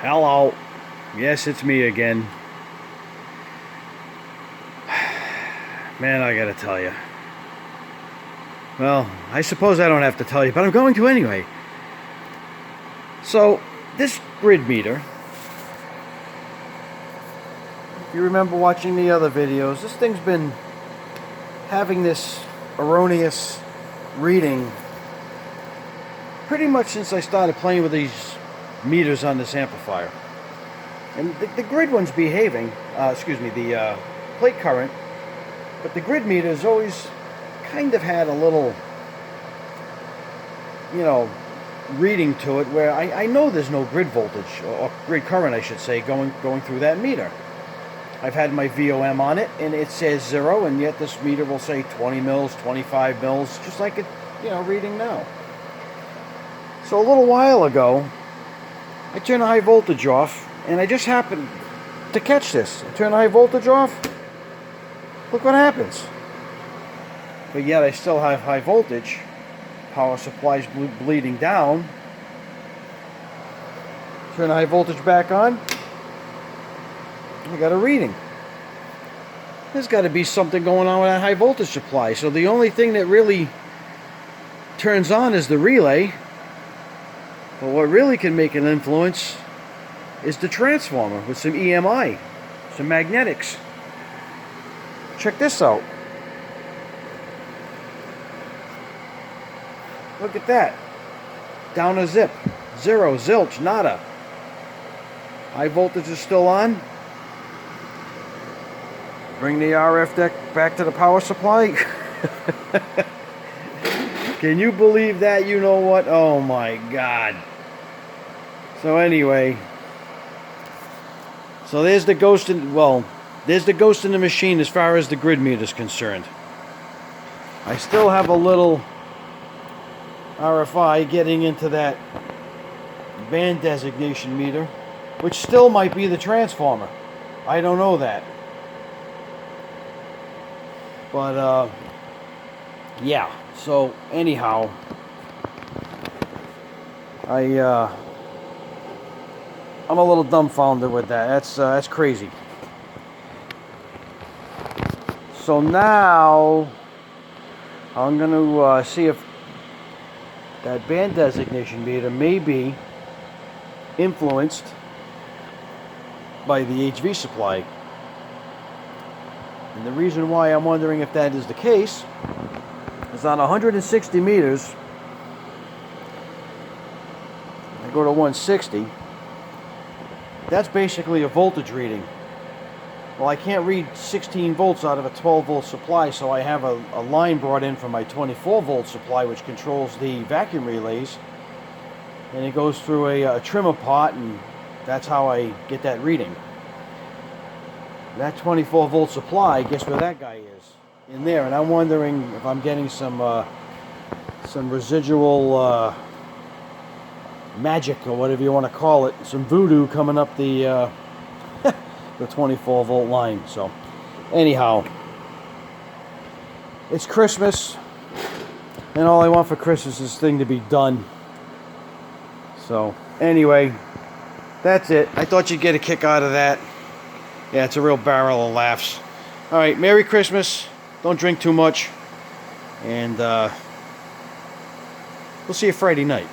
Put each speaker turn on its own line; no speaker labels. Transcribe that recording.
Hello. Yes, it's me again. Man, I gotta tell you. Well, I suppose I don't have to tell you, but I'm going to anyway. So, this grid meter, if you remember watching the other videos, this thing's been having this erroneous reading pretty much since I started playing with these meters on this amplifier. And the grid one's behaving, the plate current, but the grid meter's always kind of had a little, reading to it where I know there's no grid voltage, or grid current I should say, going through that meter. I've had my VOM on it and it says 0, and yet this meter will say 20 mils, 25 mils, just like it, reading now. So a little while ago, I turned the high voltage off, and I just happened to catch this. I turn the high voltage off, look what happens. But yet I still have high voltage. Power supply's bleeding down. Turn the high voltage back on, I got a reading. There's got to be something going on with that high voltage supply. So the only thing that really turns on is the relay. But what really can make an influence is the transformer with some EMI, some magnetics. Check this out. Look at that. Down a zip. 0, zilch, nada. High voltage is still on. Bring the RF deck back to the power supply. Can you believe that? You know what? Oh my God. So anyway, there's the ghost in the machine as far as the grid meter is concerned. I still have a little RFI getting into that band designation meter, which still might be the transformer. I don't know that. But yeah. So anyhow, I'm a little dumbfounded with that. That's crazy. So now I'm going to see if that band designation meter may be influenced by the HV supply. And the reason why I'm wondering if that is the case is on 160 meters, I go to 160, that's basically a voltage reading. Well, I can't read 16 volts out of a 12 volt supply, so I have a line brought in from my 24 volt supply, which controls the vacuum relays, and it goes through a trimmer pot, and that's how I get that reading. That 24 volt supply, guess where that guy is? In there. And I'm wondering if I'm getting some residual magic, or whatever you want to call it, some voodoo coming up the the 24 volt line. So anyhow, it's Christmas, and all I want for Christmas is this thing to be done. So anyway, that's it. I thought you'd get a kick out of that. Yeah, it's a real barrel of laughs. All right, Merry Christmas. Don't drink too much. And we'll see you Friday night.